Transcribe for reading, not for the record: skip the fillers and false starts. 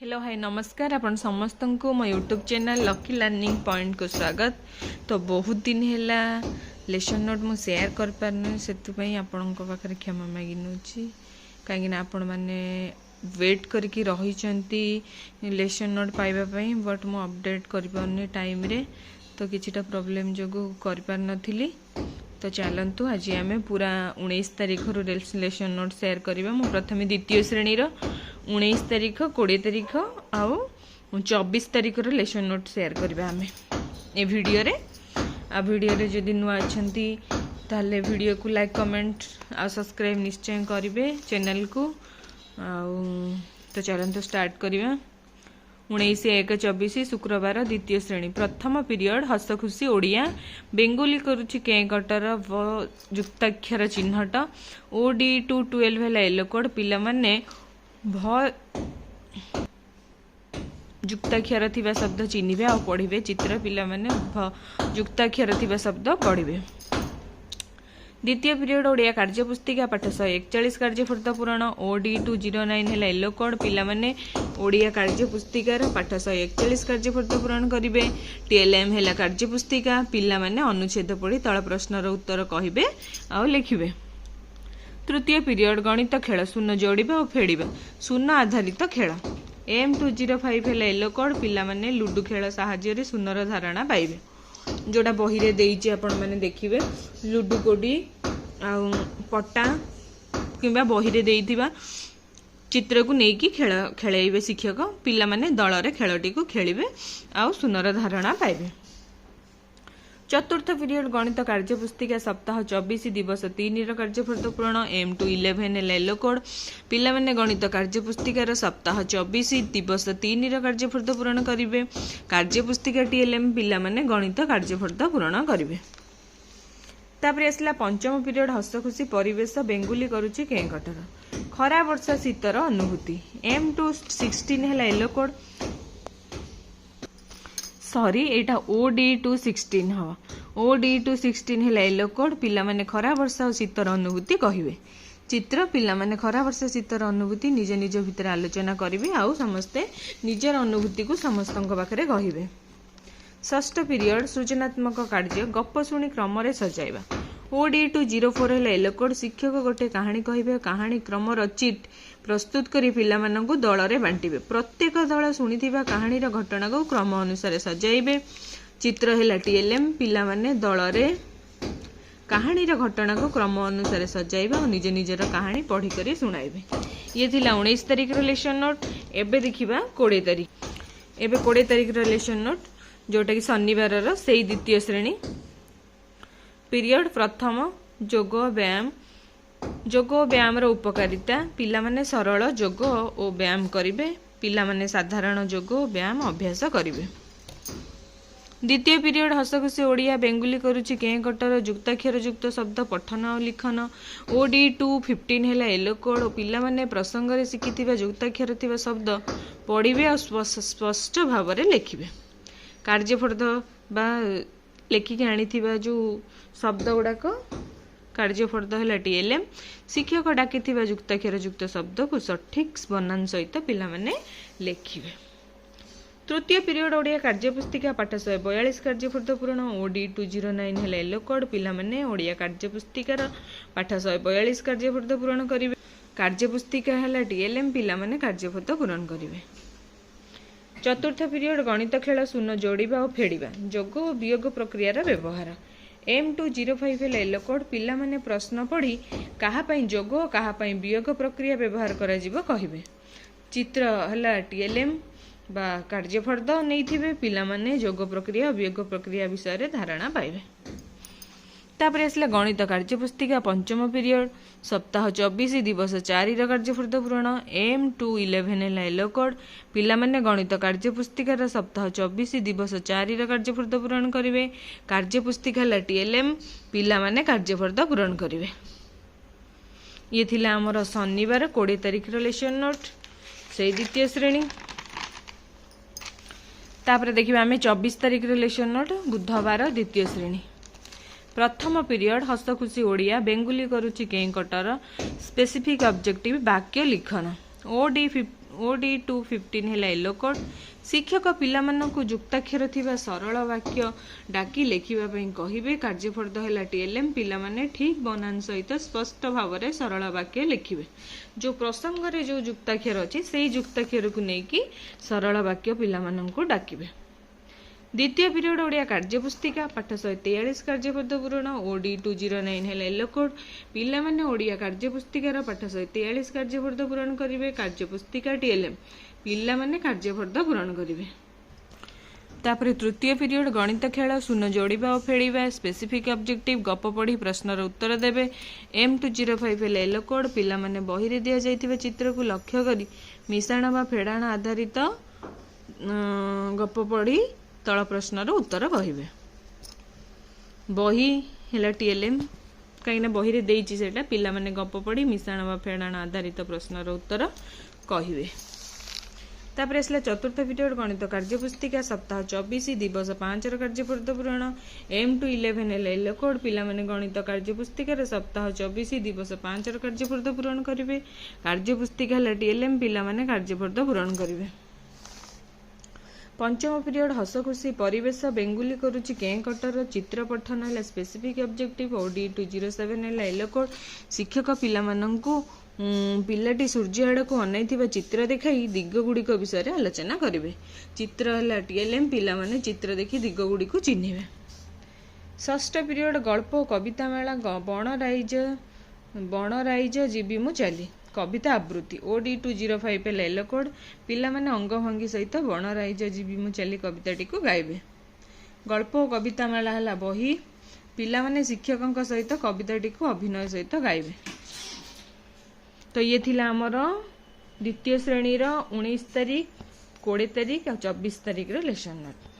Hello hi नमस्कार आपण समस्त को मो YouTube channel lucky learning point को स्वागत। तो बहुत दिन है लेसन नोट मु शेयर कर पारनी से आपण पाखे क्षमा मागी नौची कहीं आपण मैंने वेट करके रही लेसन नोट पाइबापी बट मु अपडेट कर पारनी टाइम रे तो किछिटा प्रॉब्लम जो कर पार नथिली। तो चलतु आज आम पूरा 19 तारीख लेसन नोट शेयर करवा। मु प्रथम द्वितीय श्रेणी 19 तारीख 20 तारीख आउ 24 तारीख लेसन नोट शेयर करवा आम ए वीडियो रे। आ वीडियो रे जदि नुआ अछंती ताले वीडियो को लाइक कमेंट आ सब्सक्राइब निश्चय करिवे चैनल को। तो चलतु स्टार्ट करवा। 19/1/24 शुक्रवार द्वितीय श्रेणी प्रथम पीरियड हस खुशी ओडिया बेंगोली करुछि के कटर व युक्ताक्षर चिन्हट ओडी टू 12 है येलो कोड पिला माने भ युक्ताक्षर थिबा शब्द चिन्हिबे आ पढ़िबे चित्र पिला माने भ युक्ताक्षर थिबा शब्द पढ़िबे। द्वितीय पीरियड ओडिया कार्यपुस्तिका पाठ 141 कार्यफर्द पूरण ओडी 209 है येलो कोड पिला माने ओडिया कार्यपुस्तिकार पाठ 141 कार्यफर्द पूरण करिवे। टीएलएम है कार्यपुस्तिका पिला माने अनुच्छेद पढ़ी तळ प्रश्नर उत्तर कहिबे आ लिखिबे। तृतीय पीरियड गणित खेल शून्य जोड़िबा और फेड़िबा शून्य आधारित खेल M205 है येलो कोड पिला माने लुडु खेल साहाय्य शून्यर धारणा पाइबे। जोड़ा बही रे देइछि आपण माने देखिबे लुडु कोडी आ पट्टा किंबा बही रे देइथिबा चित्र को नेकी खेळेइबे शिक्षक पिला माने दल रे खेलटी को खेलिबे आ सुनर धारणा पाइबे। चतुर्थ पीरियड गणित कार्यपुस्तिका सप्ताह 24 दिवस 3 कार्यफर्द पूरण M211 येलो कोड पिला माने गणित कार्यपुस्तिकार सप्ताह 24 दिवस 3 कार्यफर्द पूरण करिवे। कार्यपुस्तिका टीएलएम पिला माने गणित कार्यफर्द पूरण करिवे। तापरे असला पंचम पीरियड हस खुशी परिवेश बेंगुली करूची के कटर खरा वर्षा शीतर अनुभूति M216 है येलो कोड सॉरी एटा OD216 हम OD216 है येलो कोड पिला माने खरा वर्षा और शीतर अनुभूति कहिवे। चित्र पिला माने खरा वर्षा शीतर अनुभूति निज निज भितर आलोचना करिवे आउ समस्ते निजर अनुभूति को समस्तक पाखरे कहिवे। षष्ठ पीरियड सृजनात्मक कार्य गप शुणी क्रम रे सजाइबा OD204 है येलो कोड शिक्षक गोटे कहानी कहिबे कहानी क्रम रचित प्रस्तुत करी पिला माननकु दल रे बांटिबे। प्रत्येक दल शुणिथिबा कहानी रो घटना को क्रम अनुसार सजाइबे। चित्र है टीएलएम पिला माने दल रे कहानी रो घटना को क्रम अनुसार सजाइबा और निज निजर कहानी पढ़ी करी सुनाइबे। ये थिला 19 तारीख रो लेसन नोट। एबे देखिबा 20 तारीख एबे 20 तारीख रो लेसन नोट जोटा कि शनिवार रो सेही द्वितीय श्रेणी पीरियड प्रथम जोग व्यायाम रो उपकारिता पिला माने सरल जोग और व्यायाम करिवे पिला माने साधारण जोग और व्यायाम अभ्यास करिवे। द्वितीय पीरियड हस खुशी ओडिया बेंगुली करुछि के कटर युक्ताक्षर युक्त शब्द पठन और लिखन OD215 है येलो कोड और पिला माने प्रसंग रे शिखिथिबा युक्ताक्षर थिबा शब्द पढ़िबे और स्पष्ट भाव रे लिखिबे। कार्यफर्द बा लेखिक आनिथिबा जो शब्द गुड़ाक कार्यफर्द है टीएलएम शिक्षक डाकी युक्ताक्षर युक्त शब्द को सठिक बनान सहित पिला माने लेखिबे। तृतीय पीरियड ओडिया कार्यपुस्तिका पाठ 142 कार्यफर्द पूरण OD209 है येलो कोड पिला माने ओडिया कार्यपुस्तिकार पाठ 142 कार्यफर्द पूरण करिवे। कार्यपुस्तिका है टीएलएम पिला माने कार्यफर्द पूरण करिवे। चतुर्थ पीरियड गणित खेल शून्य जोड़िबा और फेड़िबा जोग और वियोग प्रक्रियार व्यवहार M205 है येलो कोड पिला माने प्रश्न पढ़ी कहा पई जोग और कहा पई वियोग प्रक्रिया व्यवहार करा जिवो कहिबे। चित्र हला टीएलएम बा कार्यफर्द नैथिबे पिला माने जोग प्रक्रिया और वियोग प्रक्रिया विषय रे धारणा पाइबे। तापरे असला गणित कार्यपुस्तिका पंचम पीरियड सप्ताह 24 दिवस 4 कार्यफर्द पूरण M211 है येलो कोड पिला माने गणित कार्यपुस्तिकार सप्ताह 24 दिवस 4 कार्यफर्द पूरण करिवे। कार्यपुस्तिका ला टीएलएम पिला माने कार्यफर्द पूरण करिवे। ये थिला हमर शनिवार 20 तारीख रो लेसन नोट से द्वितीय श्रेणी। तापरे देखिबा हमें 24 तारीख रो लेसन नोट बुधवार द्वितीय श्रेणी प्रथम पीरियड हस खुशी ओडिया बेंगुली करुछि के कटर स्पेसिफिक ऑब्जेक्टिव वाक्य लिखन OD 215 है येलो कोड। शिक्षक पिलामानंकु युक्ताक्षर थिबा सरल वाक्य डाकी लेखिबा पई कहिबे। कार्यफर्द है TLM। पिलामाने ठीक बनान सहित स्पष्ट भाव में सरल वाक्य लिखिबे। जो प्रसंग रे जो युक्ताक्षर अछि सेही युक्ताक्षर को नेकी सरल वाक्य पिलामानंकु डाकिबे। द्वितीय पीरियड ओडिया कार्यपुस्तिका पाठ 143 कार्यपद पूरण OD 209 है येलो कोड। पिला माने ओडिया कार्यपुस्तिकार पाठ 143 कार्यपद पूरण करिवे। कार्यपुस्तिका TLM। पिला माने कार्यपद पूरण करिवे। तापर तृतीय पीरियड गणित खेल शून्य जोड़िबा और फेड़िबा। स्पेसिफिक ऑब्जेक्टिव गप पढ़ी प्रश्नर उत्तर देबे। M205 है येलो कोड। पिला माने बही रे दिया जाइतिबा चित्र को लक्ष्य करी मिश्रण बा फेड़ाण आधारित गप पढ़ी तल प्रश्नर उत्तर कहिबे। बही है TLM कहीं बही रे देइछि सेटा पिला माने गप पढ़ी मिश्रण बा फेड़ाण आधारित प्रश्नर उत्तर कहिबे। तापर आसला चतुर्थ पीरियड गणित कार्यपुस्तिका सप्ताह 24 दिवस 5 कार्यपद पूरण M211 है येलो कोड। पिला माने गणित कार्यपुस्तिकार सप्ताह 24 दिवस 5 कार्यपद पूरण करिवे। कार्यपुस्तिका है TLM। पिला माने कार्यपद पूरण करिवे। पंचम पीरियड हस खुशी परिवेश बेंगुली करुच्ची कें कटर चित्र पठन है स्पेसिफिक ऑब्जेक्टिव OD 207 है येलो कोड। शिक्षक पिलामानंकु पिलाटी सूर्य आड़ को अनाइथिबा चित्र देखाई दिग गुड़िक विषय आलोचना करिवे। चित्र है TLM। पिला माने चित्र देखि दिग गुड़ी को चिन्हिबे। षष्ठ पीरियड गल्प कविता मेला बण राइज जीवी मु चाली कविता आवृत्ति OD 205 है येलो कोड। पिला माने अंग भंगी सहित बण राइज जीवी मु चाली कविताटी को गाइबे। गल्प और कविता मेला है बही। पिला माने शिक्षकों सहित कविताटी को अभिनय सहित गाइबे। तो ये थिला हमर द्वितीय श्रेणी 19 तारीख 20 तारीख और 24 तारीख लेसन नोट।